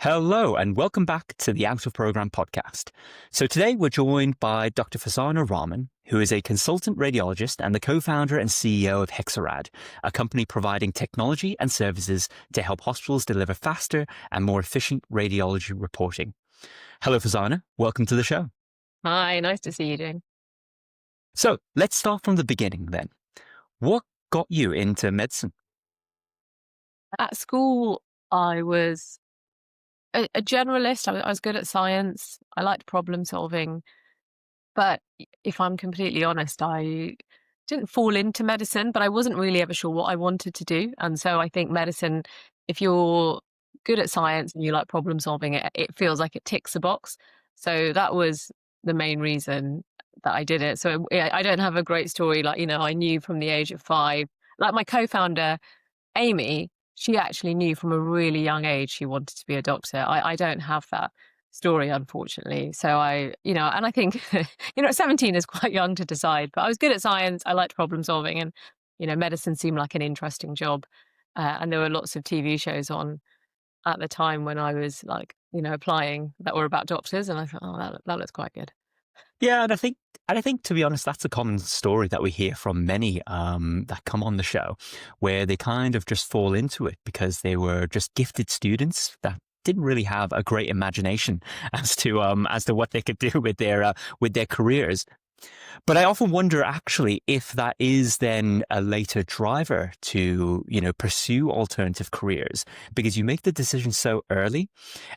Hello, and welcome back to the Out of Program podcast. So today we're joined by Dr. Farzana Rahman, who is a consultant radiologist and the co-founder and CEO of Hexarad, a company providing technology and services to help hospitals deliver faster and more efficient radiology reporting. Hello, Farzana. Welcome to the show. Hi, nice to see you, Jane. So let's start from the beginning then. What got you into medicine? At school, I was a generalist. I was good at science. I liked problem solving. But if I'm completely honest, I didn't fall into medicine, but I wasn't really ever sure what I wanted to do. And so I think medicine, if you're good at science and you like problem solving, it feels like it ticks a box. So that was the main reason that I did it. So I don't have a great story. I knew from the age of 5, like my co-founder, Amy, she actually knew from a really young age she wanted to be a doctor. I don't have that story, unfortunately. So and I think, 17 is quite young to decide, but I was good at science. I liked problem solving and, medicine seemed like an interesting job. And there were lots of TV shows on at the time when I was applying that were about doctors. And I thought, oh, that looks quite good. Yeah, and I think to be honest, that's a common story that we hear from many that come on the show, where they kind of just fall into it because they were just gifted students that didn't really have a great imagination as to what they could do with their careers. But I often wonder actually if that is then a later driver to, pursue alternative careers, because you make the decision so early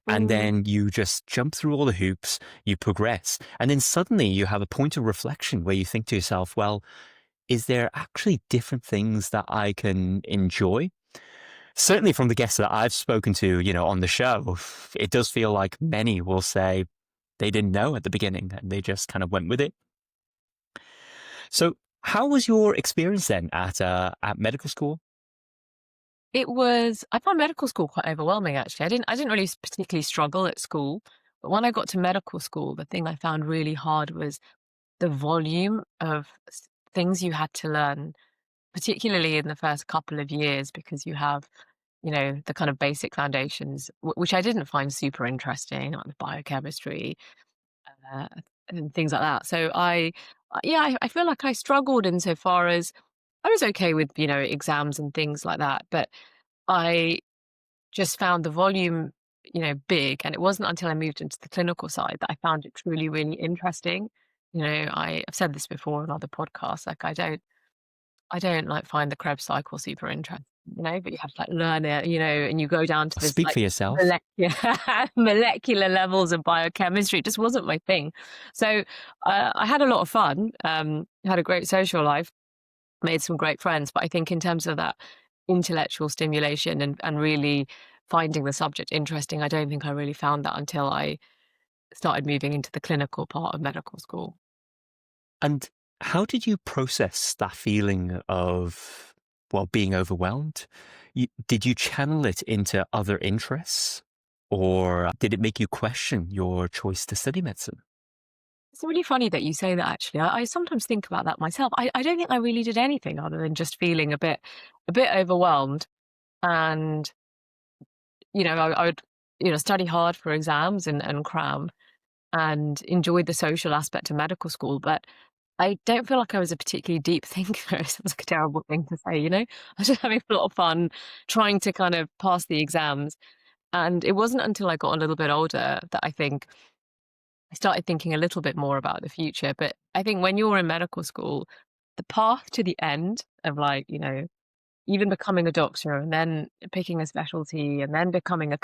and then you just jump through all the hoops, you progress, and then suddenly you have a point of reflection where you think to yourself, well, is there actually different things that I can enjoy? Certainly from the guests that I've spoken to, on the show, it does feel like many will say they didn't know at the beginning and they just kind of went with it. So how was your experience then at medical school? I found medical school quite overwhelming, actually. I didn't really particularly struggle at school, but when I got to medical school, the thing I found really hard was the volume of things you had to learn, particularly in the first couple of years, because you have, the kind of basic foundations, which I didn't find super interesting, like the biochemistry, uh, and things like that. So I feel like I struggled insofar as I was okay with, exams and things like that, but I just found the volume, big. And it wasn't until I moved into the clinical side that I found it truly, really interesting. I've said this before on other podcasts, like I don't like find the Krebs cycle super interesting, but you have to learn it, and you go down to this Speak for yourself. molecular levels of biochemistry. It just wasn't my thing. So I had a lot of fun, had a great social life, made some great friends. But I think in terms of that intellectual stimulation and really finding the subject interesting, I don't think I really found that until I started moving into the clinical part of medical school. And how did you process that feeling of, well, being overwhelmed? Did you channel it into other interests, or did it make you question your choice to study medicine? It's really funny that you say that, actually. I sometimes think about that myself. I don't think I really did anything other than just feeling a bit overwhelmed. And, I would, study hard for exams and cram and enjoyed the social aspect of medical school. But I don't feel like I was a particularly deep thinker. It sounds like a terrible thing to say, I was just having a lot of fun trying to kind of pass the exams. And it wasn't until I got a little bit older that I think I started thinking a little bit more about the future. But I think when you're in medical school, the path to the end of even becoming a doctor and then picking a specialty and then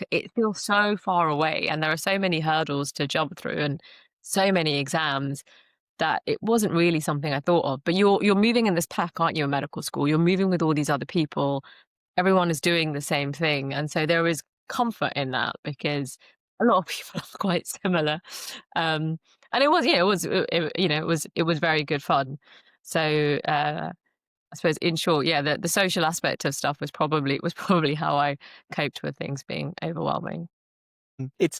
it feels so far away. And there are so many hurdles to jump through and so many exams that it wasn't really something I thought of. But you're moving in this pack, aren't you, in medical school? You're moving with all these other people. Everyone is doing the same thing. And so there is comfort in that because a lot of people are quite similar. And it was, it was very good fun. So I suppose in short, yeah, the social aspect of stuff was probably how I coped with things being overwhelming. It's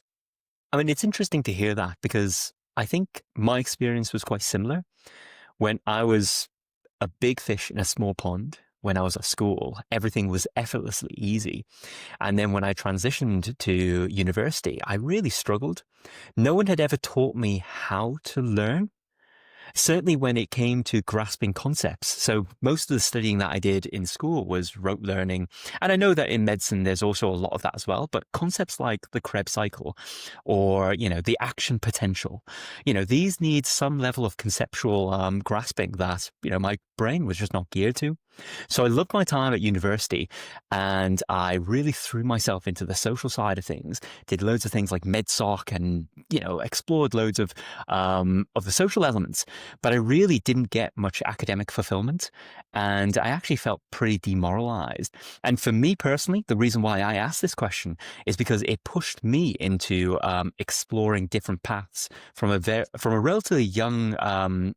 interesting to hear that, because I think my experience was quite similar when I was a big fish in a small pond when I was at school, everything was effortlessly easy. And then when I transitioned to university, I really struggled. No one had ever taught me how to learn. Certainly when it came to grasping concepts. So most of the studying that I did in school was rote learning. And I know that in medicine, there's also a lot of that as well. But concepts like the Krebs cycle or, the action potential, these need some level of conceptual grasping that, my brain was just not geared to. So I loved my time at university and I really threw myself into the social side of things, did loads of things like MedSoc and, explored loads of the social elements. But I really didn't get much academic fulfillment. And I actually felt pretty demoralized. And for me personally, the reason why I asked this question is because it pushed me into exploring different paths from a relatively young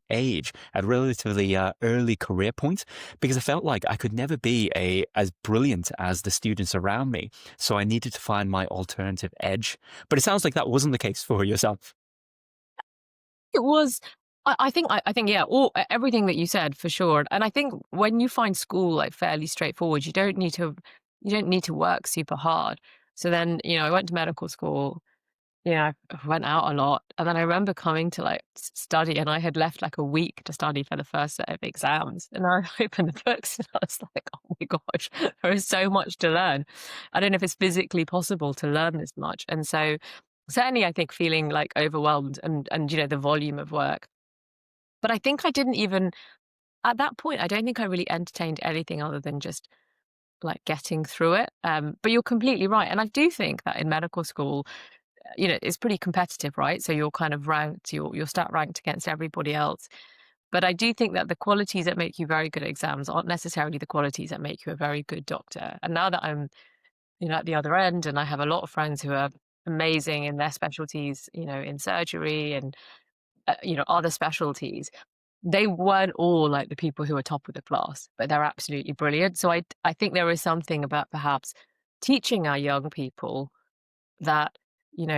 age, at a relatively early career point, because I felt like I could never be as brilliant as the students around me. So I needed to find my alternative edge. But it sounds like that wasn't the case for yourself. It was. I think yeah, everything that you said for sure. And I think when you find school like fairly straightforward, you don't need to work super hard. So then, I went to medical school. I went out a lot, and then I remember coming to like study, and I had left like a week to study for the first set of exams, and I opened the books, and I was like, "Oh my gosh, there is so much to learn." I don't know if it's physically possible to learn this much, and so certainly I think feeling like overwhelmed and the volume of work. But I think I didn't even at that point, I don't think I really entertained anything other than just like getting through it. But you're completely right, and I do think that in medical school it's pretty competitive, right? So you're kind of ranked, you're stat ranked against everybody else. But I do think that the qualities that make you very good at exams aren't necessarily the qualities that make you a very good doctor. And now that I'm, at the other end, and I have a lot of friends who are amazing in their specialties, in surgery and other specialties, they weren't all like the people who are top of the class, but they're absolutely brilliant. So I think there is something about perhaps teaching our young people that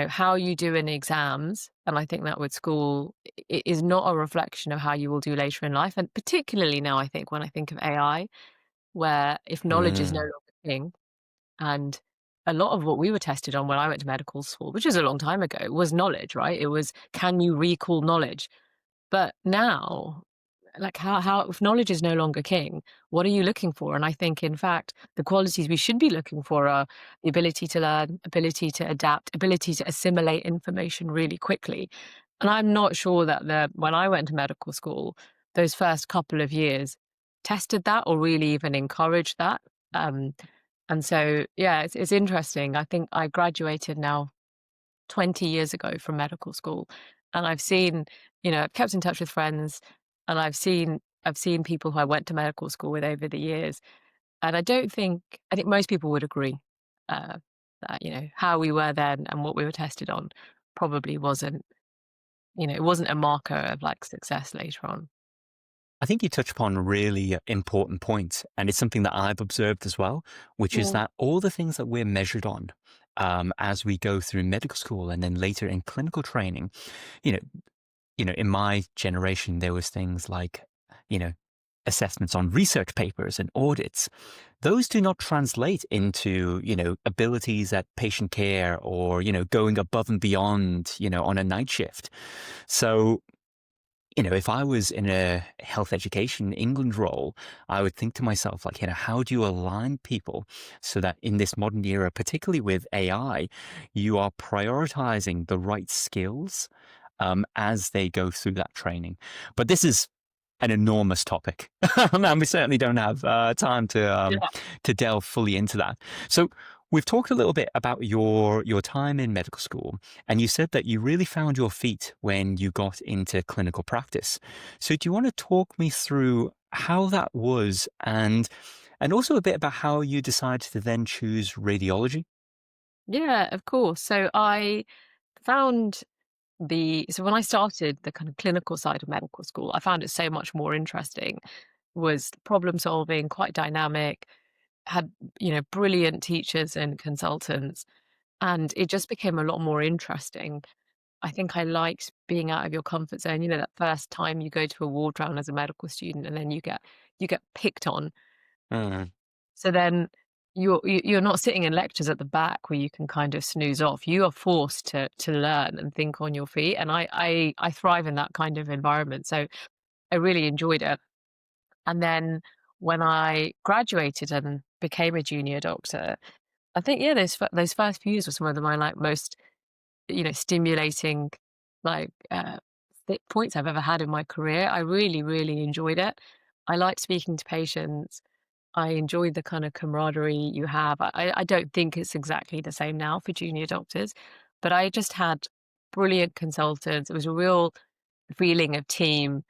how you do in exams, and I think that with school is not a reflection of how you will do later in life. And particularly now, I think when I think of AI, where if knowledge is no Mm. longer king, and a lot of what we were tested on when I went to medical school, which is a long time ago, was knowledge, right? It was, can you recall knowledge? But now, like how if knowledge is no longer king, what are you looking for? And I think, in fact, the qualities we should be looking for are the ability to learn, ability to adapt, ability to assimilate information really quickly. And I'm not sure that when I went to medical school, those first couple of years tested that or really even encouraged that. Um, and so, yeah, it's interesting. I think I graduated now 20 years ago from medical school. And I've seen, I've kept in touch with friends, and I've seen people who I went to medical school with over the years. And I think most people would agree uh, that, how we were then and what we were tested on probably wasn't, it wasn't a marker of like success later on. I think you touch upon a really important point, and it's something that I've observed as well, which is Mm. that all the things that we're measured on as we go through medical school and then later in clinical training, you know, in my generation, there was things like, you know, assessments on research papers and audits. Those do not translate into, abilities at patient care or, going above and beyond, on a night shift. So, if I was in a health education England role, I would think to myself, like, how do you align people so that in this modern era, particularly with AI, you are prioritizing the right skills as they go through that training? But this is an enormous topic, and we certainly don't have time to delve fully into that. So we've talked a little bit about your time in medical school, and you said that you really found your feet when you got into clinical practice. So do you want to talk me through how that was, and also a bit about how you decided to then choose radiology? Yeah, of course. So I found so when I started the kind of clinical side of medical school, I found it so much more interesting. Was problem solving, quite dynamic, had, brilliant teachers and consultants, and it just became a lot more interesting. I think I liked being out of your comfort zone. That first time you go to a ward round as a medical student, and then you get picked on, Mm. So then you're not sitting in lectures at the back where you can kind of snooze off. You are forced to learn and think on your feet, and I thrive in that kind of environment. So I really enjoyed it. And then when I graduated and became a junior doctor, I think, yeah, those first few years were some of my like most, stimulating, like points I've ever had in my career. I really, really enjoyed it. I liked speaking to patients. I enjoyed the kind of camaraderie you have. I don't think it's exactly the same now for junior doctors, but I just had brilliant consultants. It was a real feeling of team.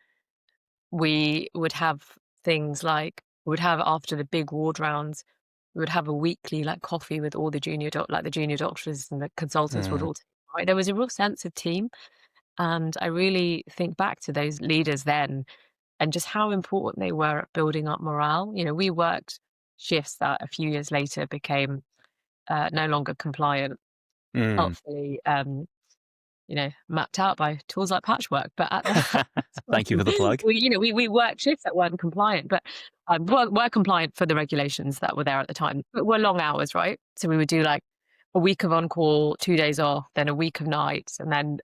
We would have things like we would have after the big ward rounds, we would have a weekly like coffee with all the the junior doctors and the consultants would Mm. all take part. There was a real sense of team. And I really think back to those leaders then and just how important they were at building up morale. We worked shifts that a few years later became no longer compliant, Mm. helpfully, mapped out by tools like patchwork. But at the Thank you time, for the plug. we worked shifts that weren't compliant, but were compliant for the regulations that were there at the time. But were long hours, right? So we would do like a week of on call, 2 days off, then a week of nights, and then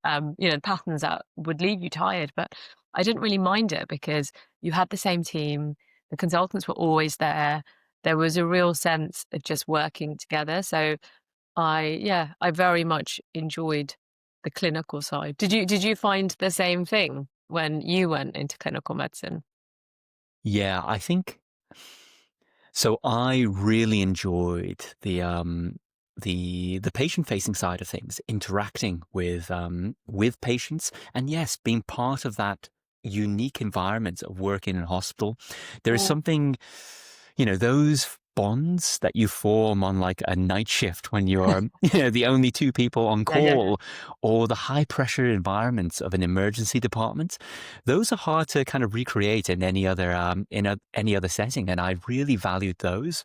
patterns that would leave you tired. But I didn't really mind it because you had the same team. The consultants were always there. There was a real sense of just working together. So I very much enjoyed the clinical side. Did you find the same thing when you went into clinical medicine? Yeah, I think so. I really enjoyed the patient facing side of things, interacting with patients, and yes, being part of that unique environment of working in a hospital. There is Yeah. something, those bonds that you form on like a night shift when you're the only two people on Yeah, yeah, yeah. call, or the high pressure environments of an emergency department. Those are hard to kind of recreate in any other setting, and I really valued those.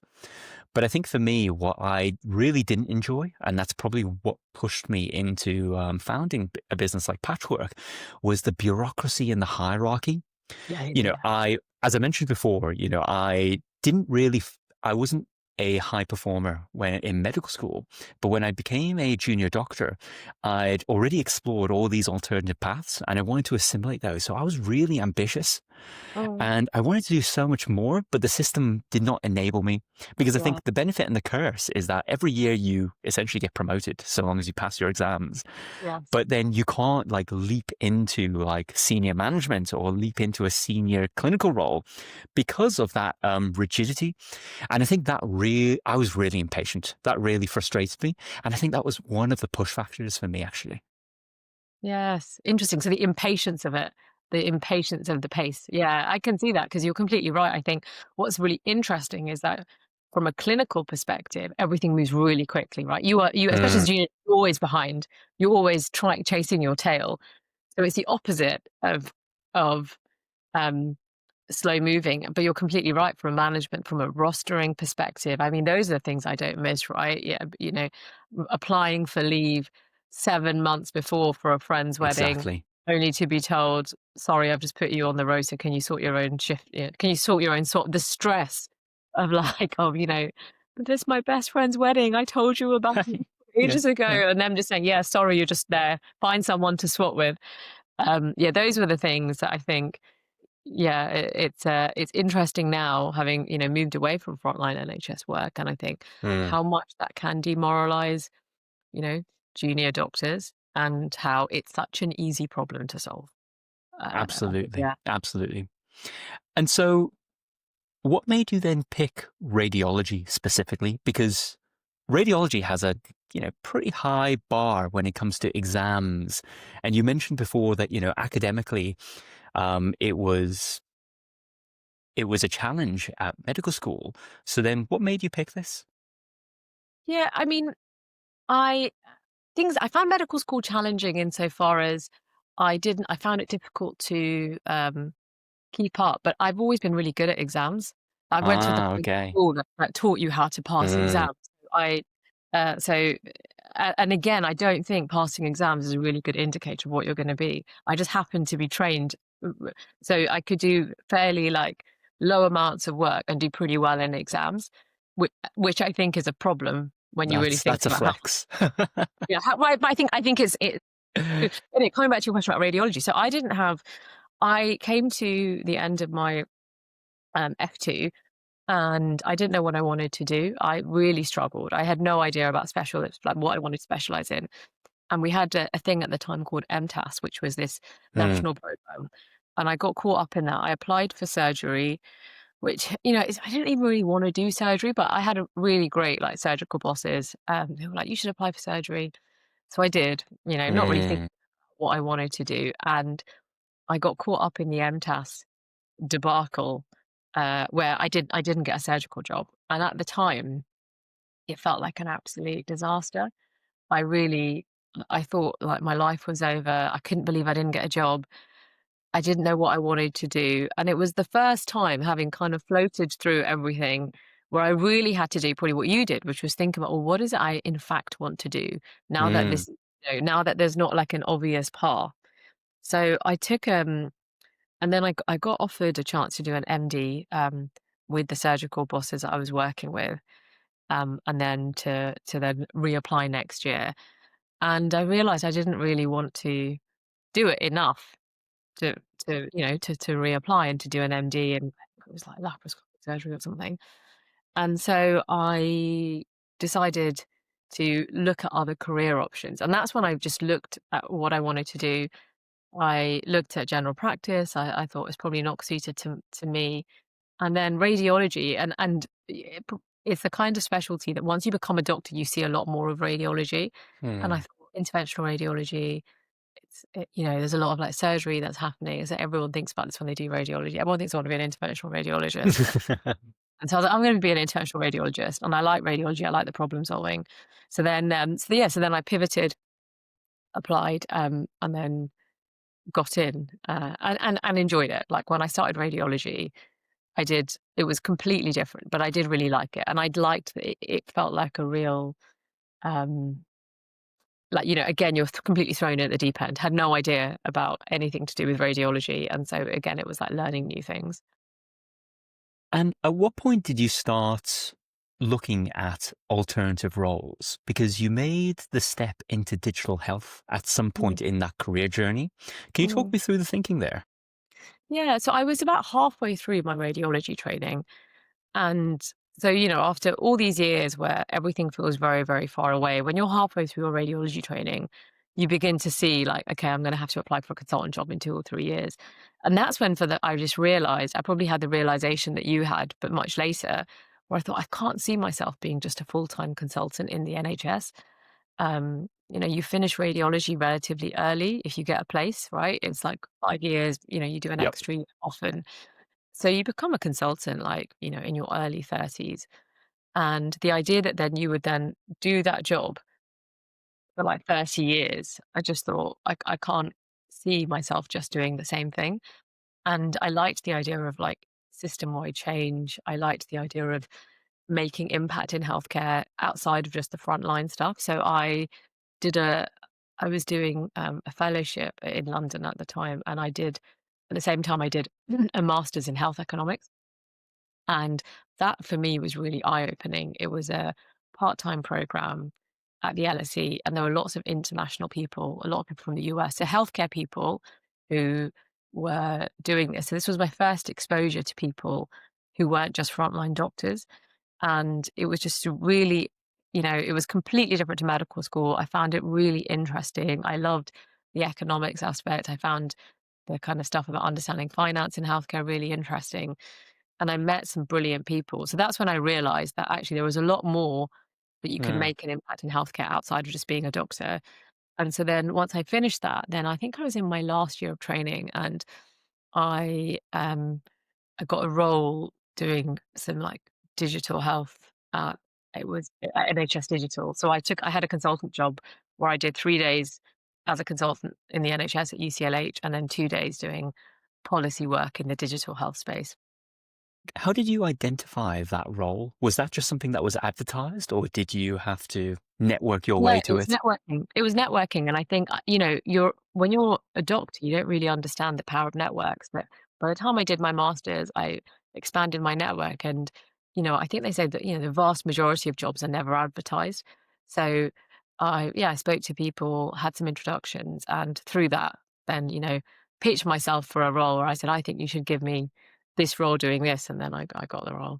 But I think for me, what I really didn't enjoy, and that's probably what pushed me into founding a business like Patchwork, was the bureaucracy and the hierarchy. Yeah, yeah. As I mentioned before, I didn't really, I wasn't a high performer when in medical school, but when I became a junior doctor, I'd already explored all these alternative paths and I wanted to assimilate those. So I was really ambitious Oh, and I wanted to do so much more, but the system did not enable me because I yeah, think the benefit and the curse is that every year you essentially get promoted so long as you pass your exams. yes. But then you can't like leap into like senior management or leap into a senior clinical role because of that rigidity. And I think I was really impatient. That really frustrated me. And I think that was one of the push factors for me, actually. Yes, interesting. So the impatience of it, the impatience of the pace. Yeah, I can see that because you're completely right. I think what's really interesting is that from a clinical perspective, everything moves really quickly, right? Especially Mm, as a junior, you're always behind. You're always trying chasing your tail. So it's the opposite of um slow moving. But you're completely right from a management, from a rostering perspective. I mean, those are the things I don't miss, right? Yeah, applying for leave 7 months before for a friend's wedding, exactly. only to be told, sorry, I've just put you on the rota. Can you sort your own shift? Yeah, can you sort your own the stress of like, this is my best friend's wedding. I told you about it Yeah. ages ago. Yeah. And them just saying, yeah, sorry, you're just there. Find someone to swap with. Yeah, those were the things that I think, yeah, it's interesting now having, moved away from frontline NHS work. And I think Mm, how much that can demoralize, you know, junior doctors and how it's such an easy problem to solve. absolutely. Yeah. Absolutely. And so what made you then pick radiology specifically? Because radiology has a pretty high bar when it comes to exams, and you mentioned before that academically, it was a challenge at medical school. So then, what made you pick this? Yeah, I mean, I I found medical school challenging insofar as I found it difficult to keep up, but I've always been really good at exams. I went to the Ah, kind of okay. school that taught you how to pass Mm, exams. I so and again, I don't think passing exams is a really good indicator of what you're going to be. I just happened to be trained, so I could do fairly like low amounts of work and do pretty well in exams, which I think is a problem when you really think That's a about how, flex. yeah, but I think and coming back to your question about radiology. So I came to the end of my F2 and I didn't know what I wanted to do. I really struggled. I had no idea about like what I wanted to specialize in. And we had a thing at the time called MTAS, which was this Mm, national program. And I got caught up in that. I applied for surgery, which, I didn't even really want to do surgery, but I had a really great like surgical bosses. They were like, you should apply for surgery. So I did, not really thinking mm, what I wanted to do. And I got caught up in the MTAS debacle, where I didn't get a surgical job. And at the time, it felt like an absolute disaster. I really I thought like my life was over. I couldn't believe I didn't get a job. I didn't know what I wanted to do. And it was the first time having kind of floated through everything where I really had to do probably what you did, which was think about, well, what is it I in fact want to do now that mm. this, now that there's not like an obvious path. So I took and then I got offered a chance to do an MD with the surgical bosses that I was working with, and then to then reapply next year. And I realized I didn't really want to do it enough to to reapply and to do an MD, and it was like laparoscopic surgery or something. And so I decided to look at other career options. And that's when I just looked at what I wanted to do. I looked at general practice. I thought it was probably not suited to me. And then radiology, it's the kind of specialty that once you become a doctor, you see a lot more of radiology. And I Hmm. thought interventional radiology, there's a lot of like surgery that's happening. Is that everyone thinks about this when they do radiology? Everyone thinks I want to be an interventional radiologist. And so I was like, I'm going to be an interventional radiologist, and I like radiology. I like the problem solving. So then I pivoted, applied, and then got in, and enjoyed it. Like when I started radiology, it was completely different, but I did really like it. And I'd liked that it felt like a real, um, like, again, you're completely thrown at the deep end, had no idea about anything to do with radiology. And so again, it was like learning new things. And at what point did you start looking at alternative roles? Because you made the step into digital health at some Mm, point in that career journey. Can you talk mm. me through the thinking there? Yeah, so I was about halfway through my radiology training. And so, after all these years where everything feels very, very far away, when you're halfway through your radiology training, you begin to see like, okay, I'm going to have to apply for a consultant job in 2 or 3 years. And that's when I just realized, I probably had the realization that you had, but much later, where I thought, I can't see myself being just a full-time consultant in the NHS. You finish radiology relatively early if you get a place, right? It's like 5 years, you do an Yep. extra year often. So you become a consultant, like, in your early 30s. And the idea that then you would then do that job for like 30 years, I just thought, I can't see myself just doing the same thing. And I liked the idea of like system wide change. I liked the idea of making impact in healthcare outside of just the frontline stuff. So did a, I was doing a fellowship in London at the time, and at the same time, I did a master's in health economics. And that for me was really eye opening. It was a part time program at the LSE, and there were lots of international people, a lot of people from the US, so healthcare people who were doing this. So this was my first exposure to people who weren't just frontline doctors. And it was just really, it was completely different to medical school. I found it really interesting. I loved the economics aspect. I found the kind of stuff about understanding finance in healthcare really interesting, and I met some brilliant people. So that's when I realized that actually there was a lot more that you could Mm. make an impact in healthcare outside of just being a doctor. And so then once I finished that, then I think I was in my last year of training, and I got a role doing some like digital health. It was at NHS Digital. So I had a consultant job where I did 3 days as a consultant in the NHS at UCLH, and then 2 days doing policy work in the digital health space. How did you identify that role? Was that just something that was advertised, or did you have to network your No, way it to was it? networking. It was networking, and I think, when you're a doctor, you don't really understand the power of networks, but by the time I did my master's, I expanded my network. And, I think they say that, the vast majority of jobs are never advertised. So I spoke to people, had some introductions, and through that, then, pitched myself for a role where I said, I think you should give me this role doing this. And then I got the role.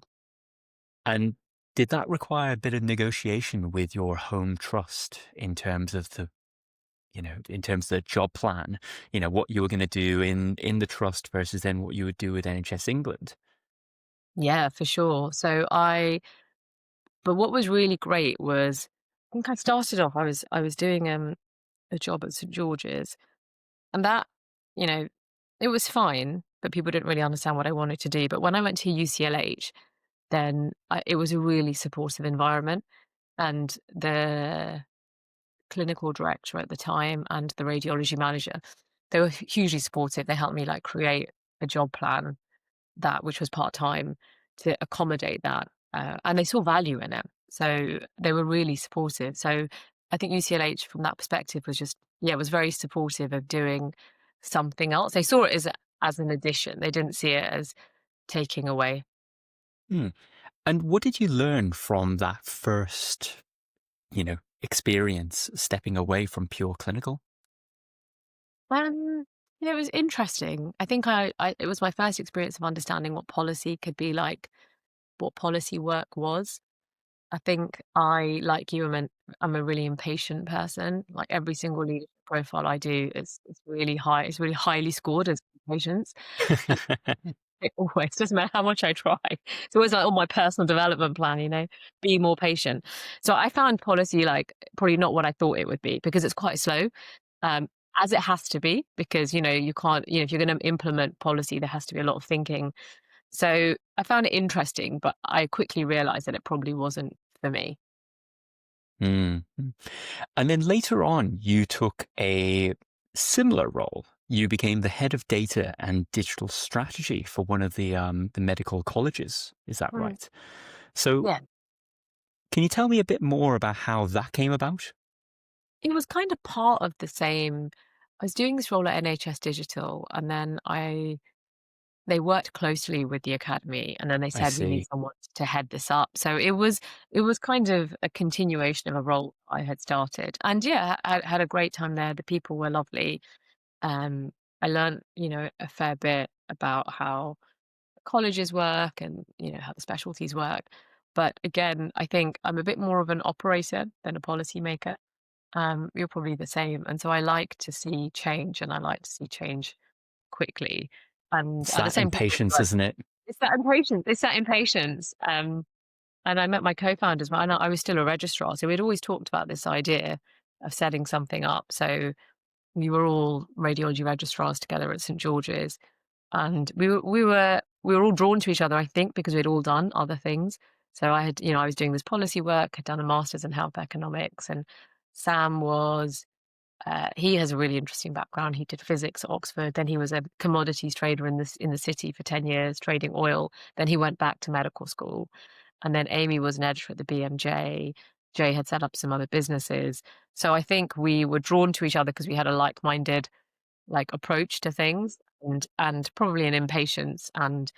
And did that require a bit of negotiation with your home trust in terms of in terms of the job plan, what you were going to do in the trust versus then what you would do with NHS England? Yeah, for sure. But what was really great was, I think I started off, I was doing a job at St George's, and that, you know, it was fine, but people didn't really understand what I wanted to do. But when I went to UCLH, then it was a really supportive environment, and the clinical director at the time and the radiology manager, they were hugely supportive. They helped me like create a job plan which was part time, to accommodate that, and they saw value in it. So they were really supportive. So I think UCLH, from that perspective, was just, yeah, was very supportive of doing something else. They saw it as an addition. They didn't see it as taking away. Hmm. And what did you learn from that first, experience stepping away from pure clinical? Um, it was interesting. I think it was my first experience of understanding what policy could be like, what policy work was. I think like you, I'm a really impatient person. Like every single leadership profile I do is really high. It's really highly scored as patience. And it always doesn't matter how much I try. It's always like on my personal development plan, be more patient. So I found policy like probably not what I thought it would be, because it's quite slow. Um, as it has to be, because you can't, if you're going to implement policy, there has to be a lot of thinking. So I found it interesting, but I quickly realized that it probably wasn't for me. Mm. And then later on, you took a similar role. You became the head of data and digital strategy for one of the medical colleges. Is that Mm. right? So, Yeah. can you tell me a bit more about how that came about? It was kind of part of the same. I was doing this role at NHS Digital, and then they worked closely with the academy, and then they I said, "We need see. someone to head this up." So it was kind of a continuation of a role I had started. And yeah, I had a great time there. The people were lovely. Um, I learned, a fair bit about how colleges work and, how the specialties work. But again, I think I'm a bit more of an operator than a policymaker. You're probably the same. And so I like to see change, and I like to see change quickly. And It's at the that same time, impatience, like, isn't it? it's that impatience. It's that impatience. And I met my co-founders, and I was still a registrar. So we'd always talked about this idea of setting something up. So we were all radiology registrars together at St George's, and we were all drawn to each other, I think, because we'd all done other things. So I was doing this policy work, had done a master's in health economics, and Sam was he has a really interesting background. He did physics at Oxford. Then he was a commodities trader in the city for 10 years, trading oil. Then he went back to medical school. And then Amy was an editor at the BMJ. Jay had set up some other businesses. So I think we were drawn to each other because we had a like-minded approach to things, and probably an impatience and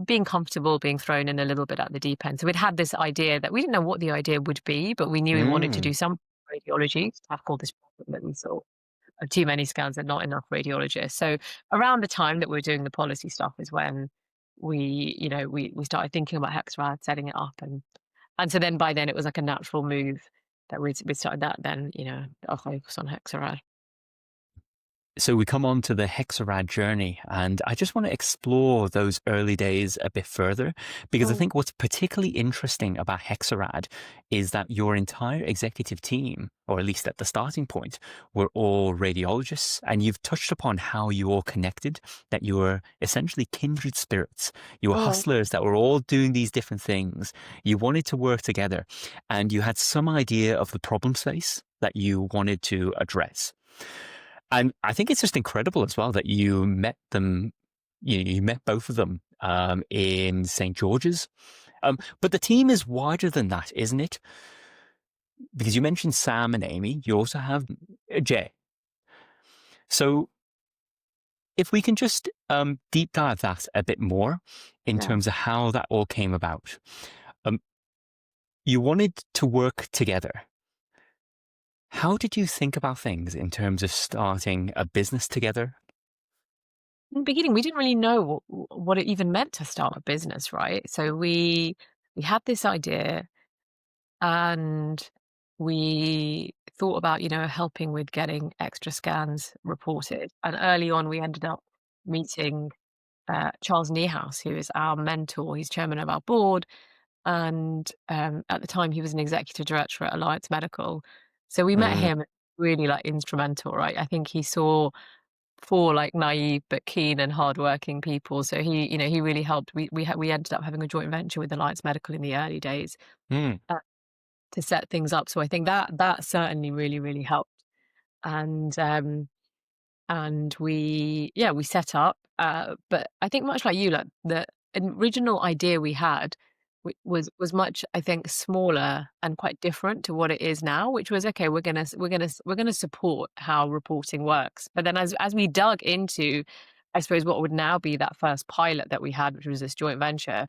being comfortable being thrown in a little bit at the deep end. So we'd had this idea that we didn't know what the idea would be, but we knew we wanted to Mm. do some radiology to tackle this problem that we saw of too many scans and not enough radiologists. So around the time that we were doing the policy stuff is when we started thinking about Hexarad, setting it up, and so then by then it was like a natural move that we started that. Then our focus on Hexarad. So we come on to the Hexarad journey, and I just want to explore those early days a bit further, because I Mm. think what's particularly interesting about Hexarad is that your entire executive team, or at least at the starting point, were all radiologists, and you've touched upon how you all connected, that you were essentially kindred spirits. You were Mm. hustlers that were all doing these different things. You wanted to work together, and you had some idea of the problem space that you wanted to address. And I think it's just incredible as well that you met them. You met both of them in St. George's. But the team is wider than that, isn't it? Because you mentioned Sam and Amy. You also have Jay. So if we can just deep dive that a bit more in Yeah. terms of how that all came about. Um, you wanted to work together. How did you think about things in terms of starting a business together? In the beginning, we didn't really know what it even meant to start a business, right? So we had this idea, and we thought about, helping with getting extra scans reported. And early on, we ended up meeting Charles Niehaus, who is our mentor. He's chairman of our board, and at the time, he was an executive director at Alliance Medical. So we met Mm, him, really like instrumental, right? I think he saw 4 like naive but keen and hardworking people. So he really helped. We ended up having a joint venture with Alliance Medical in the early days mm, uh, to set things up. So I think that certainly really helped. And we set up. But I think much like you, like the original idea we had was much, I think, smaller and quite different to what it is now, which was okay. We're gonna support how reporting works. But then as we dug into, I suppose, what would now be that first pilot that we had, which was this joint venture,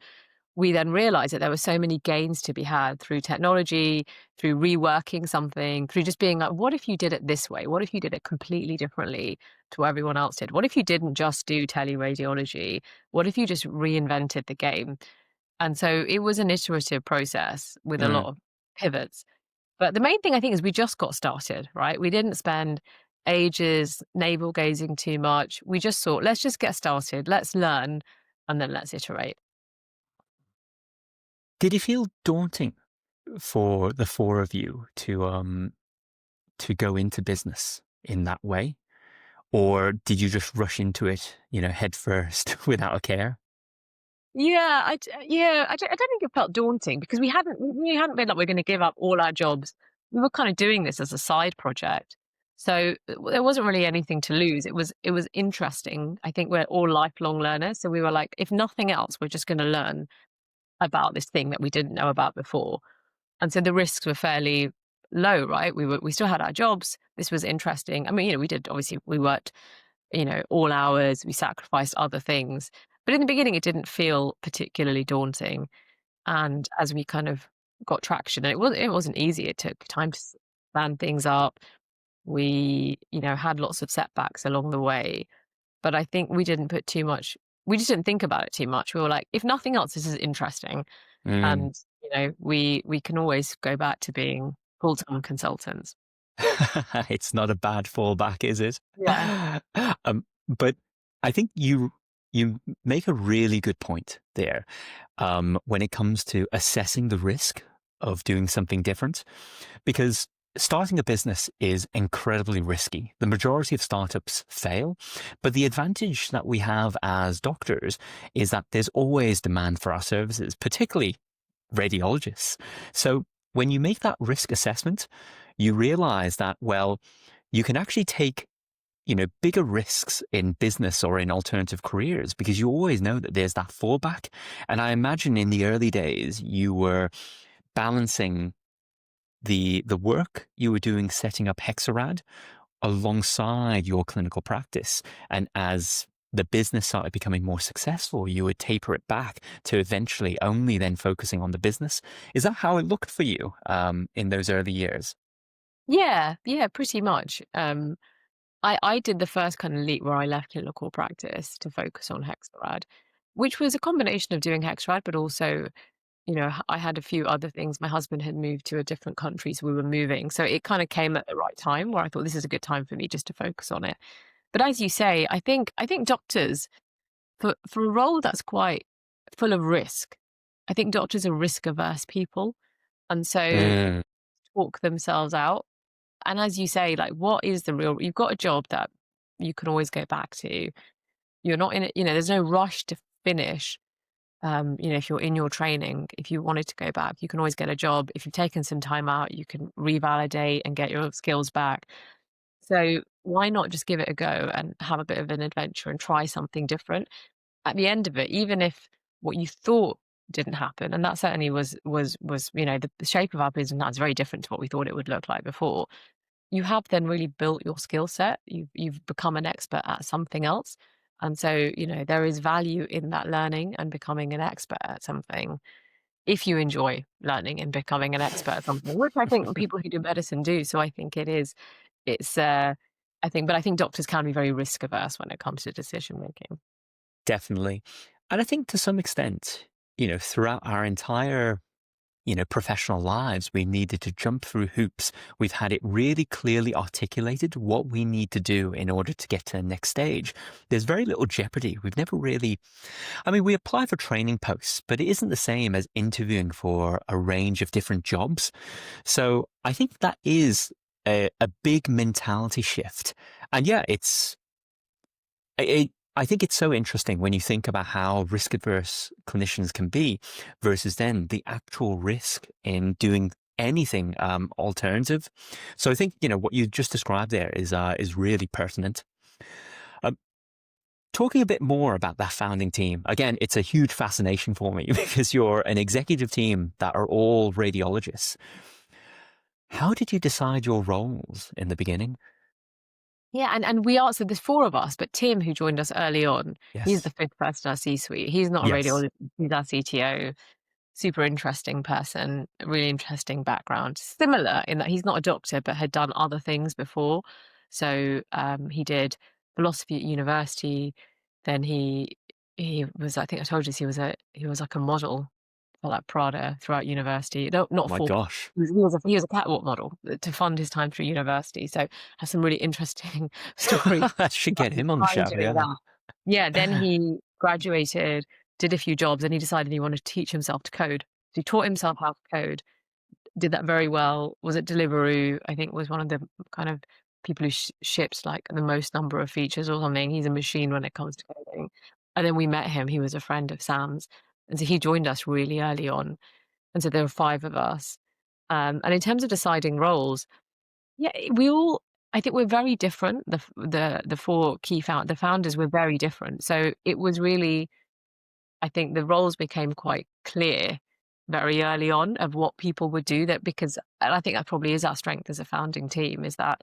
we then realized that there were so many gains to be had through technology, through reworking something, through just being like, what if you did it this way? What if you did it completely differently to what everyone else did? What if you didn't just do teleradiology? What if you just reinvented the game? And so it was an iterative process with a lot mm. of pivots. But the main thing I think is we just got started, right? We didn't spend ages navel gazing too much. We just thought, let's just get started, let's learn, and then let's iterate. Did it feel daunting for the four of you to go into business in that way? Or did you just rush into it, head first without a care? I don't think it felt daunting because we hadn't been like we're going to give up all our jobs. We were kind of doing this as a side project, so there wasn't really anything to lose. It was interesting. I think we're all lifelong learners, so we were like, if nothing else, we're just going to learn about this thing that we didn't know about before. And so the risks were fairly low, right? We still had our jobs. This was interesting. I mean, we did, obviously we worked, all hours, we sacrificed other things. But in the beginning, it didn't feel particularly daunting. And as we kind of got traction, and it wasn't easy. It took time to stand things up. We, had lots of setbacks along the way. But I think we just didn't think about it too much. We were like, if nothing else, this is interesting. Mm. And, we can always go back to being full-time consultants. It's not a bad fallback, is it? Yeah. But I think you make a really good point there when it comes to assessing the risk of doing something different, because starting a business is incredibly risky. The majority of startups fail, but the advantage that we have as doctors is that there's always demand for our services, particularly radiologists. So when you make that risk assessment, you realize that, well, you can actually take, bigger risks in business or in alternative careers because you always know that there's that fallback. And I imagine in the early days, you were balancing the work you were doing setting up Hexarad alongside your clinical practice. And as the business started becoming more successful, you would taper it back to eventually only then focusing on the business. Is that how it looked for you in those early years? Yeah, pretty much. I did the first kind of leap where I left clinical practice to focus on Hexarad, which was a combination of doing Hexarad, but also, I had a few other things. My husband had moved to a different country, so we were moving. So it kind of came at the right time where I thought this is a good time for me just to focus on it. But as you say, I think doctors, for a role that's quite full of risk, I think doctors are risk averse people, and so Mm, talk themselves out. And as you say, like, what is the real? You've got a job that you can always go back to. You're not in it. There's no rush to finish. If you're in your training, if you wanted to go back, you can always get a job. If you've taken some time out, you can revalidate and get your skills back. So why not just give it a go and have a bit of an adventure and try something different? At the end of it, even if what you thought didn't happen, and that certainly was the shape of our business now is very different to what we thought it would look like before. You have then really built your skill set. You've become an expert at something else. And so, there is value in that learning and becoming an expert at something if you enjoy learning and becoming an expert at something, which I think people who do medicine do. So I think it's, but I think doctors can be very risk averse when it comes to decision making. Definitely. And I think to some extent, throughout our entire professional lives, we needed to jump through hoops. We've had it really clearly articulated what we need to do in order to get to the next stage. There's very little jeopardy. We've never really, we apply for training posts, but it isn't the same as interviewing for a range of different jobs. So I think that is a big mentality shift. And yeah, I think it's so interesting when you think about how risk adverse clinicians can be versus then the actual risk in doing anything alternative. So I think what you just described there is really pertinent. Um, Talking a bit more about that founding team, again, it's a huge fascination for me because you're an executive team that are all radiologists. How did you decide your roles in the beginning? Yeah, and we are, so there's four of us, but Tim, who joined us early on, he's the Yes. fifth person in our C-suite. He's not a Yes. radiologist, he's our CTO. Super interesting person, really interesting background. Similar in that he's not a doctor, but had done other things before. So he did philosophy at university. Then he was, I think I told you, he was like a model for like Prada throughout university. No, Oh not my for. gosh. He was a catwalk model to fund his time through university. So has some really interesting stories I should get him on the behind show. doing Yeah. that. Yeah, then he graduated, did a few jobs, and he decided he wanted to teach himself to code. So he taught himself how to code, did that very well, was at Deliveroo, I think was one of the kind of people who shipped like the most number of features or something. He's a machine when it comes to coding. And then we met him. He was a friend of Sam's. And so he joined us really early on. And so there were five of us. And in terms of deciding roles, yeah, I think we're very different. The four the founders were very different. So it was really, I think the roles became quite clear very early on of what people would do, and I think that probably is our strength as a founding team, is that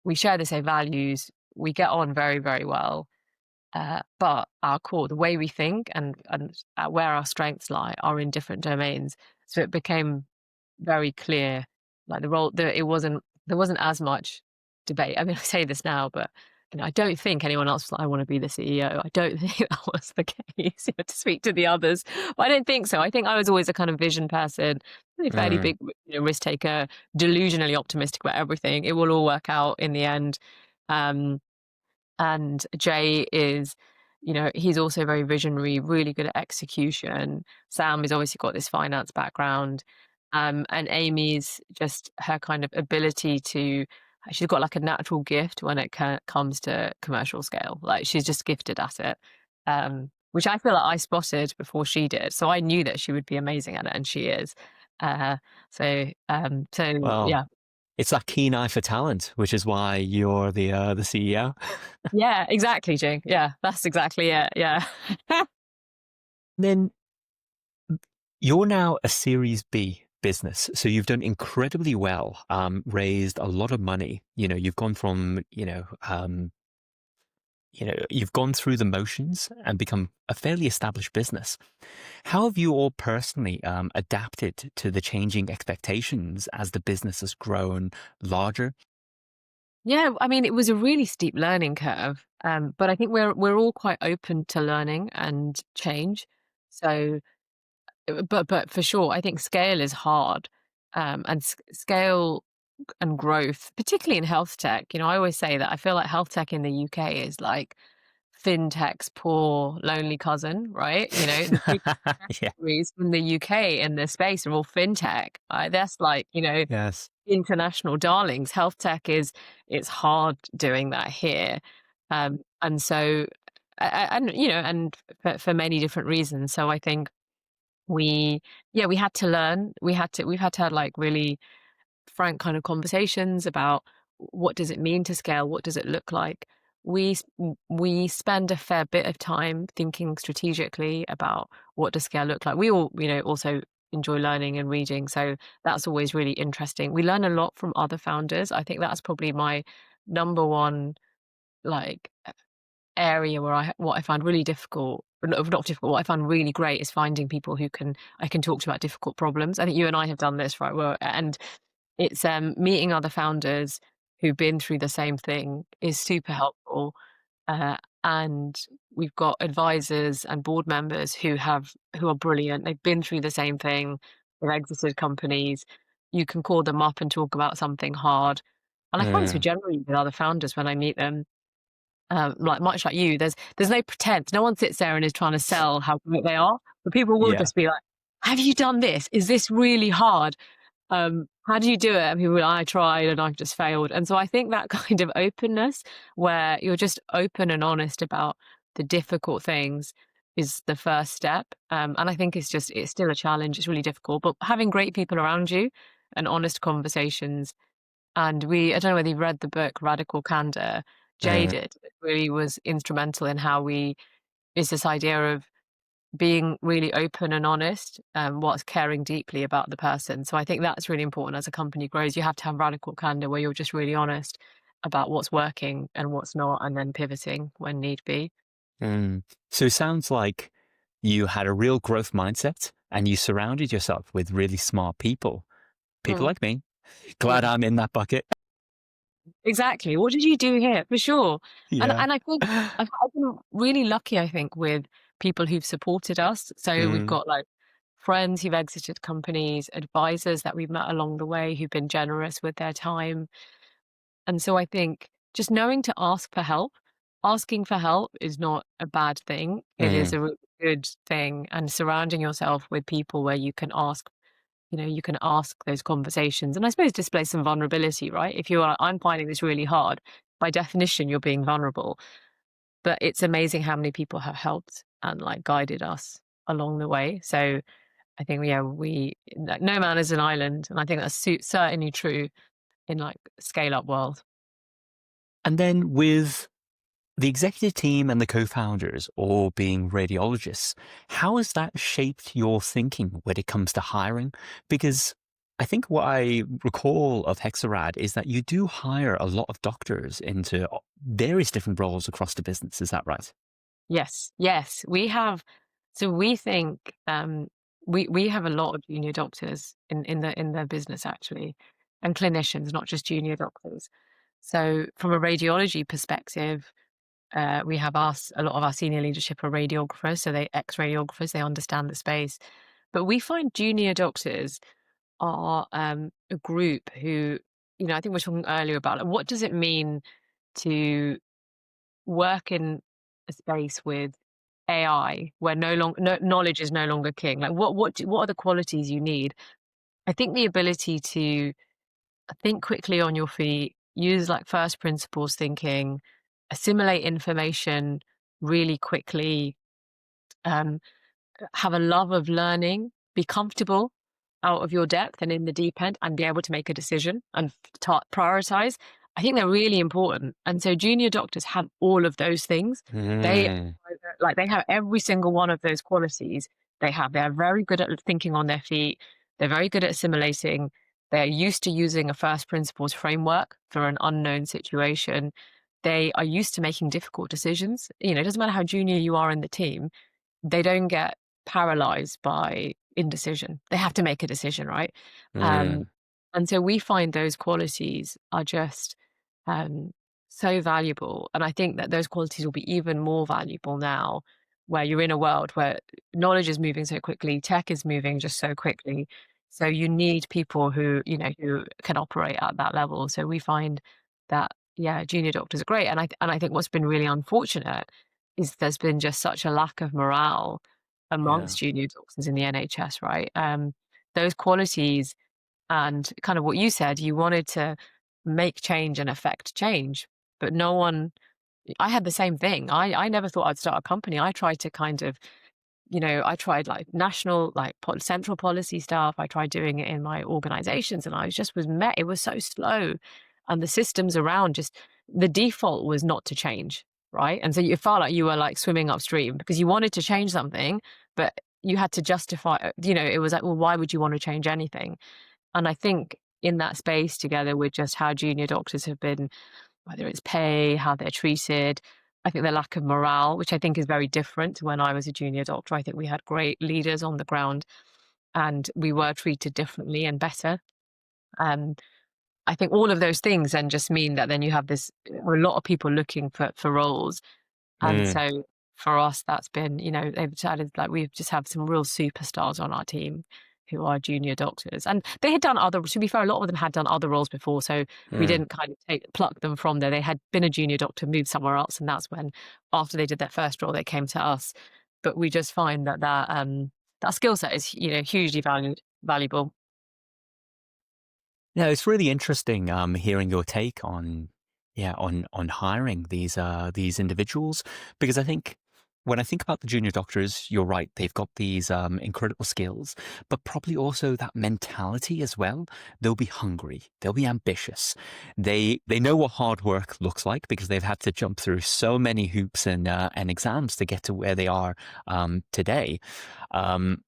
we share the same values, we get on very, very well. But our core, the way we think and where our strengths lie are in different domains. So it became very clear, like there wasn't as much debate. I mean, I say this now, but I don't think anyone else was like, I want to be the CEO. I don't think that was the case. To speak to the others, but I don't think so. I think I was always a kind of vision person, really fairly Mm. big, risk taker, delusionally optimistic about everything. It will all work out in the end. Um, and Jay is, he's also very visionary, really good at execution. Sam has obviously got this finance background. And Amy's just her kind of ability she's got like a natural gift when it comes to commercial scale. Like she's just gifted at it. Which I feel like I spotted before she did. So I knew that she would be amazing at it, and she is. So Well, yeah. it's that keen eye for talent, which is why you're the CEO. Yeah, exactly, Jing. Yeah, that's exactly it. Yeah. Then you're now a Series B business, so you've done incredibly well, raised a lot of money. You've gone from you've gone through the motions and become a fairly established business. How have you all personally adapted to the changing expectations as the business has grown larger? Yeah, I mean, it was a really steep learning curve, but I think we're all quite open to learning and change. So, but for sure, I think scale is hard, and scale and growth, particularly in health tech. I always say that I feel like health tech in the UK is like fintech's poor lonely cousin, right? The big Yeah. categories in the UK in this space are all fintech. Right? That's like Yes. international darlings. Health tech it's hard doing that here, and so and for many different reasons. So I think we we had to learn. We've had to have like really frank kind of conversations about what does it mean to scale, what does it look like. We spend a fair bit of time thinking strategically about what does scale look like. We all also enjoy learning and reading, so that's always really interesting. We learn a lot from other founders. I think that's probably my number one like area where what I find really difficult, not difficult, what I find really great is finding people I can talk to about difficult problems. I think you and I have done this, right? And it's meeting other founders who've been through the same thing is super helpful. Uh, and we've got advisors and board members who are brilliant. They've been through the same thing. They've exited companies. You can call them up and talk about something hard. And I find this with Mm, generally with other founders when I meet them. Like much like you, there's no pretense. No one sits there and is trying to sell how great they are. But people will yeah. just be like, "Have you done this? Is this really hard? How do you do it?" And people are like, "I tried and I've just failed." And so I think that kind of openness where you're just open and honest about the difficult things is the first step. And I think it's still a challenge. It's really difficult, but having great people around you and honest conversations. And I don't know whether you've read the book Radical Candor. Mm, Jaded really was instrumental in is this idea of being really open and honest, whilst caring deeply about the person. So I think that's really important as a company grows. You have to have radical candor where you're just really honest about what's working and what's not, and then pivoting when need be. mm. So it sounds like you had a real growth mindset and you surrounded yourself with really smart people, people Mm, like me. Glad yeah, I'm in that bucket. exactly. What did you do here? For sure. And Yeah. and I think I've been really lucky, I think, with people who've supported us. So we've Mm, got like friends who've exited companies, advisors that we've met along the way who've been generous with their time. And so I think just knowing to ask for help, asking for help is not a bad thing. It is mm, a really good thing. And surrounding yourself with people where you can ask those conversations. And I suppose display some vulnerability, right? If you are, I'm finding this really hard, by definition, you're being vulnerable. But it's amazing how many people have helped and like guided us along the way. So I think, yeah, no man is an island. And I think that's certainly true in like scale up world. And then with the executive team and the co-founders all being radiologists, how has that shaped your thinking when it comes to hiring? Because I think what I recall of Hexarad is that you do hire a lot of doctors into various different roles across the business. Is that right? Yes, yes, we have. So we think we have a lot of junior doctors in the business actually, and clinicians, not just junior doctors. So from a radiology perspective, we have a lot of our senior leadership are radiographers, so they ex-radiographers, they understand the space. But we find junior doctors are a group who, I think we are talking earlier about like, what does it mean to work in a space with AI where knowledge is no longer king. Like what are the qualities you need? I think the ability to think quickly on your feet, use like first principles thinking, assimilate information really quickly, um, have a love of learning, be comfortable out of your depth and in the deep end, and be able to make a decision and prioritize. I think they're really important. And so junior doctors have all of those things. They Mm, they have every single one of those qualities. They're very good at thinking on their feet. They're very good at assimilating. They're used to using a first principles framework for an unknown situation. They are used to making difficult decisions. It doesn't matter how junior you are in the team, they don't get paralyzed by indecision. They have to make a decision, right? Um, mm, and so we find those qualities are just um, so valuable. And I think that those qualities will be even more valuable now, where you're in a world where knowledge is moving so quickly, tech is moving just so quickly. So you need people who can operate at that level. So we find that, yeah, junior doctors are great. And I think what's been really unfortunate is there's been just such a lack of morale yeah. amongst junior doctors in the NHS, right? Those qualities and kind of what you said, you wanted to make change and affect change, but no one. I had the same thing. I never thought I'd start a company. I tried to kind of, I tried like national, like central policy stuff. I tried doing it in my organizations, and I just was met. It was so slow, and the systems around the default was not to change, right? And so you felt like you were like swimming upstream because you wanted to change something, but you had to justify. It was like, well, why would you want to change anything? And I think in that space, together with just how junior doctors have been, whether it's pay, how they're treated, I think the lack of morale, which I think is very different to when I was a junior doctor. I think we had great leaders on the ground and we were treated differently and better. Um, I think all of those things then just mean that then you have a lot of people looking for roles. And Mm, so for us, that's been, they've decided like we've just have some real superstars on our team who are junior doctors. And they had done to be fair, a lot of them had done other roles before. So we mm. didn't kind of pluck them from there. They had been a junior doctor, moved somewhere else. And that's when, after they did their first role, they came to us. But we just find that skill set is, hugely valuable. Yeah, it's really interesting hearing your take on on hiring these individuals, because I think when I think about the junior doctors, you're right, they've got these incredible skills, but probably also that mentality as well. They'll be hungry, they'll be ambitious. They know what hard work looks like because they've had to jump through so many hoops and exams to get to where they are today. Um,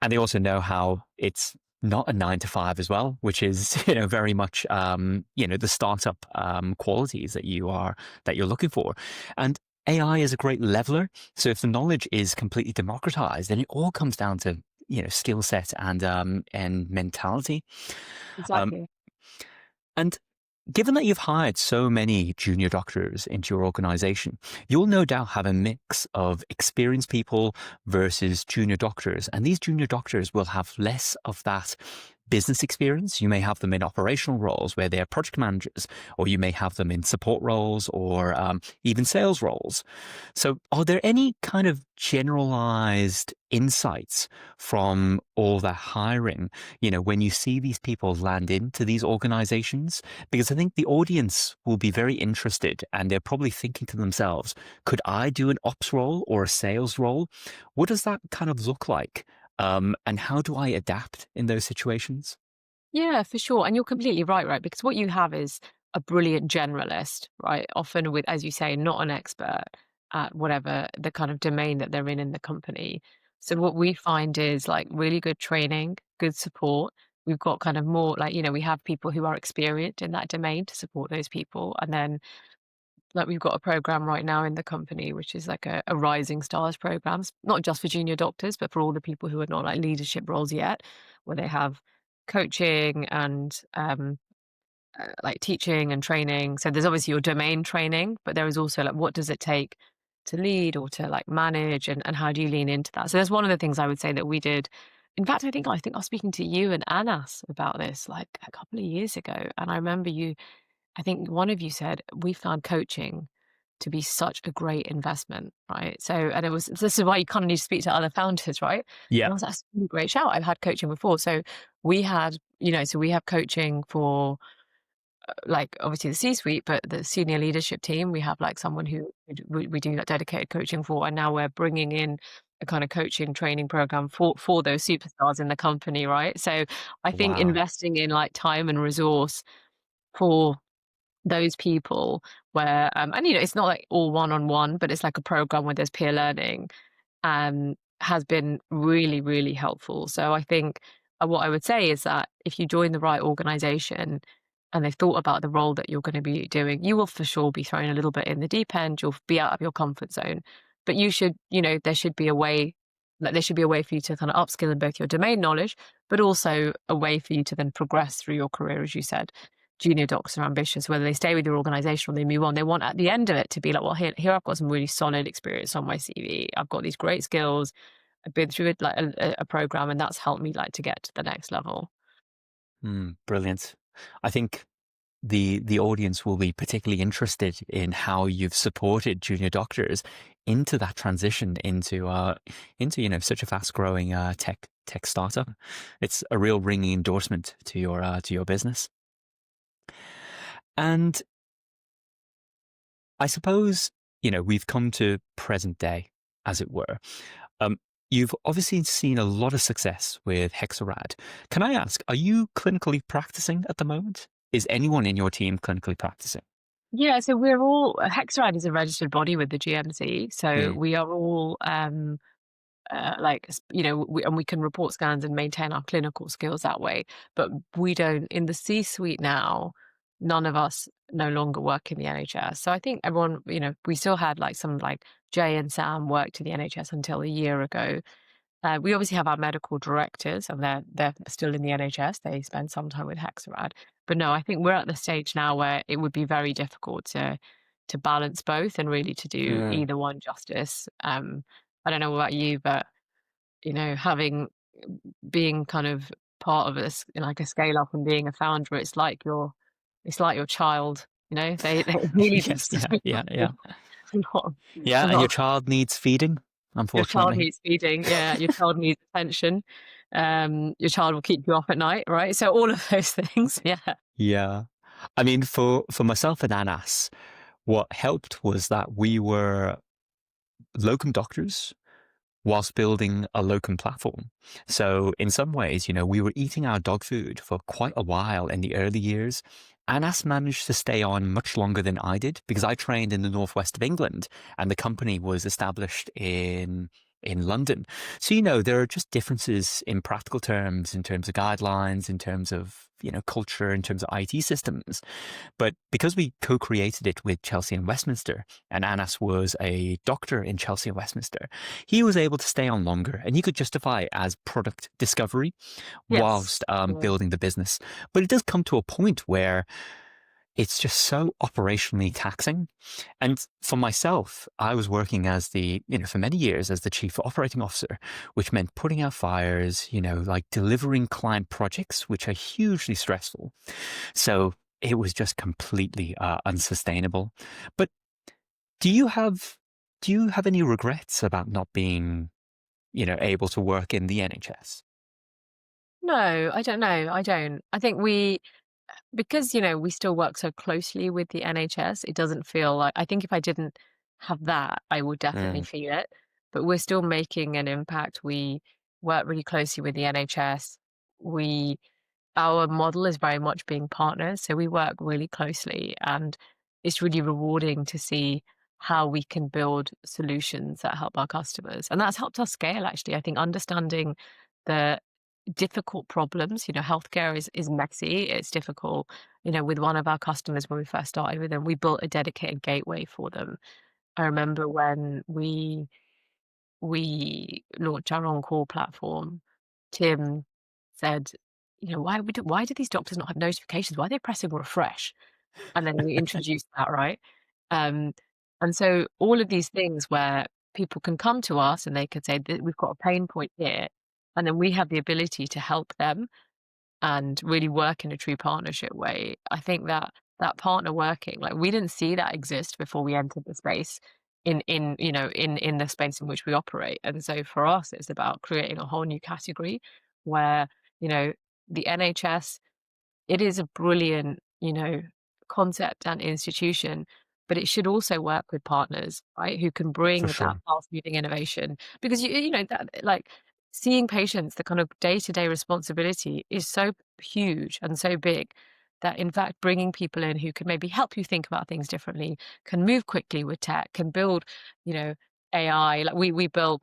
and they also know how it's not a 9 to 5 as well, which is very much the startup qualities that you're looking for. And AI is a great leveler. So if the knowledge is completely democratized, then it all comes down to skill set and mentality. Um, Exactly. and given that you've hired so many junior doctors into your organization, you'll no doubt have a mix of experienced people versus junior doctors. And these junior doctors will have less of that business experience. You may have them in operational roles where they're project managers, or you may have them in support roles or even sales roles. So, are there any kind of generalized insights from all that hiring, when you see these people land into these organizations? Because I think the audience will be very interested and they're probably thinking to themselves, could I do an ops role or a sales role? What does that kind of look like? And how do I adapt in those situations? Yeah, for sure. And you're completely right? Because what you have is a brilliant generalist, right? Often with, as you say, not an expert at whatever the kind of domain that they're in the company. So what we find is like really good training, good support. We've got kind of more like, we have people who are experienced in that domain to support those people. And then like we've got a program right now in the company, which is like a rising stars programs, not just for junior doctors, but for all the people who are not like leadership roles yet, where they have coaching and like teaching and training. So there's obviously your domain training, but there is also like what does it take to lead or to like manage and how do you lean into that? So that's one of the things I would say that we did. In fact, I think I was speaking to you and Anas about this like a couple of years ago. And I remember I think one of you said, we found coaching to be such a great investment, right? So, and this is why you kind of need to speak to other founders, right? Yeah. And I was like, that's a really great shout. I've had coaching before. So we had, so we have coaching for like obviously the C-suite, but the senior leadership team, we have like someone who we do that dedicated coaching for. And now we're bringing in a kind of coaching training program for those superstars in the company, right? So I think Wow. investing in like time and resource for those people where and it's not like all one-on-one, but it's like a program where there's peer learning has been really, really helpful. So I think what I would say is that if you join the right organization and they've thought about the role that you're going to be doing, you will for sure be thrown a little bit in the deep end. You'll be out of your comfort zone, but you should, there should be a way. Like there should be a way for you to kind of upskill in both your domain knowledge, but also a way for you to then progress through your career, as you said. Junior docs are ambitious, whether they stay with your organization or they move on. They want at the end of it to be like, well, here I've got some really solid experience on my CV. I've got these great skills. I've been through it like a program, and that's helped me like to get to the next level. Brilliant. I think the audience will be particularly interested in how you've supported junior doctors into that transition into such a fast growing tech startup. It's a real ringing endorsement to your business. And I suppose we've come to present day, as it were. Um, you've obviously seen a lot of success with Hexarad. Can I ask, are you clinically practicing at the moment? Is anyone in your team clinically practicing? Yeah, so we're all Hexarad is a registered body with the GMC, so Mm, we are all and we can report scans and maintain our clinical skills that way. But we don't in the C-suite now. none of us no longer work in the NHS. So I think everyone, we still had like some like Jay and Sam worked in the NHS until a year ago. We obviously have our medical directors, and they're still in the NHS. They spend some time with Hexarad. But no, I think we're at the stage now where it would be very difficult to balance both and really to do Mm. either one justice. I don't know about you, but having being kind of part of like a scale up and being a founder, it's like your child. They really do Yes, yeah, yeah, yeah. a lot, a Yeah, and your lot. child needs feeding, Your child unfortunately. needs feeding, yeah, your child needs attention, your child will keep you up at night, right? So all of those things, yeah. Yeah. I mean, for myself and Anas, what helped was that we were locum doctors whilst building a locum platform. So in some ways, we were eating our dog food for quite a while in the early years. Anas managed to stay on much longer than I did because I trained in the northwest of England and the company was established in London. So, there are just differences in practical terms, in terms of guidelines, in terms of, culture, in terms of IT systems. But because we co-created it with Chelsea and Westminster, and Anas was a doctor in Chelsea and Westminster, he was able to stay on longer and he could justify it as product discovery Yes. whilst Yeah. building the business. But it does come to a point where it's just so operationally taxing. And for myself, I was working for many years as the chief operating officer, which meant putting out fires, like delivering client projects, which are hugely stressful. So it was just completely unsustainable. But do you have any regrets about not being, able to work in the NHS? No, I don't know, I don't. I think because, we still work so closely with the NHS, it doesn't feel like I think if I didn't have that, I would definitely Mm, feel it. But we're still making an impact. We work really closely with the NHS. We Our model is very much being partners, so we work really closely, and it's really rewarding to see how we can build solutions that help our customers. And that's helped us scale, actually. I think understanding the difficult problems, healthcare is messy, it's difficult. With one of our customers when we first started with them, we built a dedicated gateway for them. I remember when we launched our on-call platform, Tim said, why do these doctors not have notifications? Why are they pressing refresh? And then we introduced that, right? Um, and so all of these things where people can come to us and they could say that we've got a pain point here, and then we have the ability to help them and really work in a true partnership way. I think that partner working, like we didn't see that exist before we entered the space in the space in which we operate. And so for us, it's about creating a whole new category where, you know, the NHS, it is a brilliant, concept and institution, but it should also work with partners, right? Who can for bring that sure. fast-moving innovation. Because that like seeing patients, the kind of day-to-day responsibility is so huge and so big that in fact bringing people in who can maybe help you think about things differently, can move quickly with tech, can build, you know, AI. Like we built,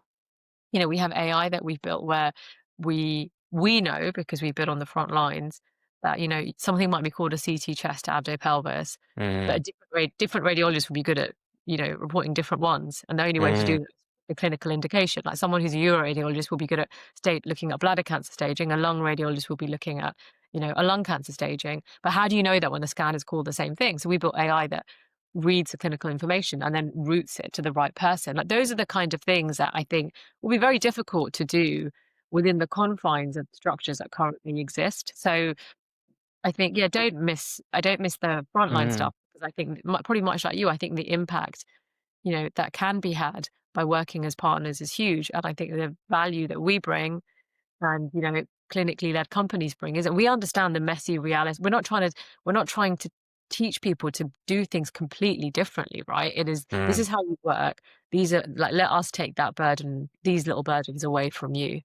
we have AI that we've built where we know because we've been on the front lines that, something might be called a CT chest abdo-pelvis, but Mm, a different radiologist would be good at, reporting different ones. And the only way to do mm, that is the clinical indication. Like someone who's a uroradiologist will be good at looking at bladder cancer staging. A lung radiologist will be looking at, a lung cancer staging. But how do you know that when the scan is called the same thing? So we built AI that reads the clinical information and then routes it to the right person. Like those are the kind of things that I think will be very difficult to do within the confines of structures that currently exist. So I think, yeah, I don't miss the frontline mm. stuff because I think probably much like you, I think the impact, that can be had by working as partners is huge. And I think the value that we bring and, clinically led companies bring is that we understand the messy reality. We're not trying to teach people to do things completely differently, right? This Mm. is how we work. These are like, let us take that burden, these little burdens away from you.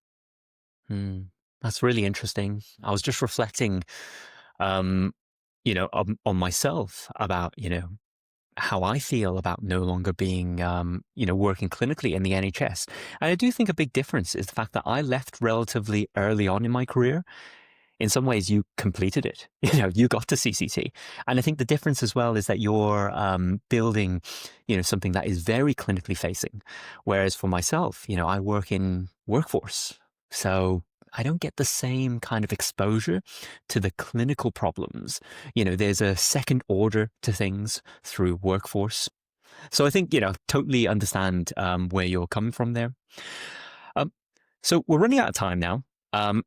Mm. That's really interesting. I was just reflecting, um, on myself about, how I feel about no longer being, working clinically in the NHS. And I do think a big difference is the fact that I left relatively early on in my career. in some ways you completed it. You got to CCT. And I think the difference as well is that you're building, something that is very clinically facing. Whereas for myself, I work in workforce. So I don't get the same kind of exposure to the clinical problems. There's a second order to things through workforce. So I think, totally understand where you're coming from there. So we're running out of time now.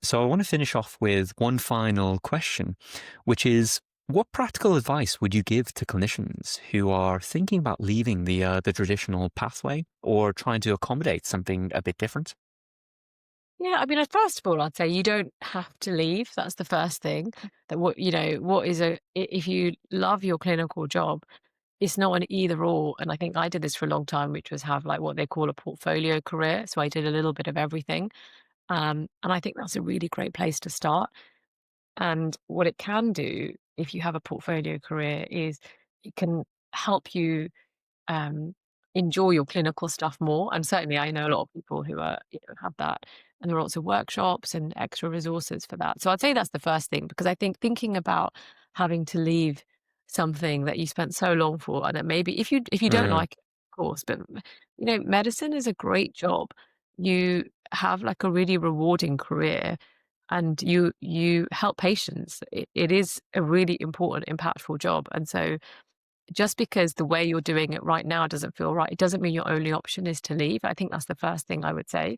So I want to finish off with one final question, which is, what practical advice would you give to clinicians who are thinking about leaving the traditional pathway or trying to accommodate something a bit different? Yeah, I mean, first of all, I'd say you don't have to leave. That's the first thing. That if you love your clinical job, it's not an either or. And I think I did this for a long time, which was have like what they call a portfolio career. So I did a little bit of everything. And I think that's a really great place to start. And what it can do if you have a portfolio career is it can help you um, enjoy your clinical stuff more. And certainly, I know a lot of people who have that, and there are lots of workshops and extra resources for that. So I'd say that's the first thing, because I think thinking about having to leave something that you spent so long for, and that maybe if you don't Mm, like it, of course, but medicine is a great job. You have like a really rewarding career, and you help patients. It is a really important, impactful job, and so just because the way you're doing it right now doesn't feel right, it doesn't mean your only option is to leave. I think that's the first thing I would say.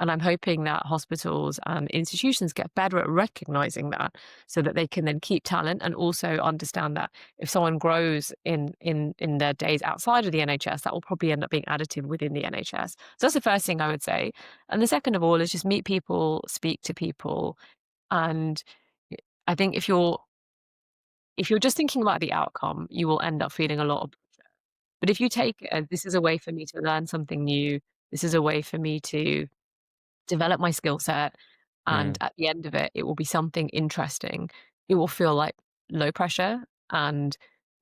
And I'm hoping that hospitals and institutions get better at recognizing that, so that they can then keep talent and also understand that if someone grows in their days outside of the NHS, that will probably end up being additive within the NHS. So that's the first thing I would say. And the second of all is just meet people, speak to people. And I think if you're just thinking about the outcome, you will end up feeling a lot of pressure. But if you take it as, this is a way for me to learn something new, this is a way for me to develop my skill set, and mm. at the end of it, it will be something interesting. It will feel like low pressure, and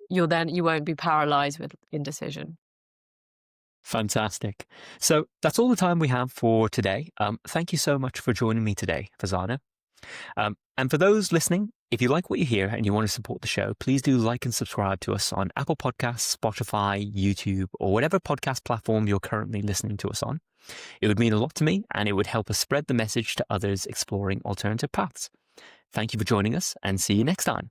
you won't be paralyzed with indecision. Fantastic. So that's all the time we have for today. Thank you so much for joining me today, Farzana. And for those listening, if you like what you hear and you want to support the show, please do like and subscribe to us on Apple Podcasts, Spotify, YouTube, or whatever podcast platform you're currently listening to us on. It would mean a lot to me, and it would help us spread the message to others exploring alternative paths. Thank you for joining us, and see you next time.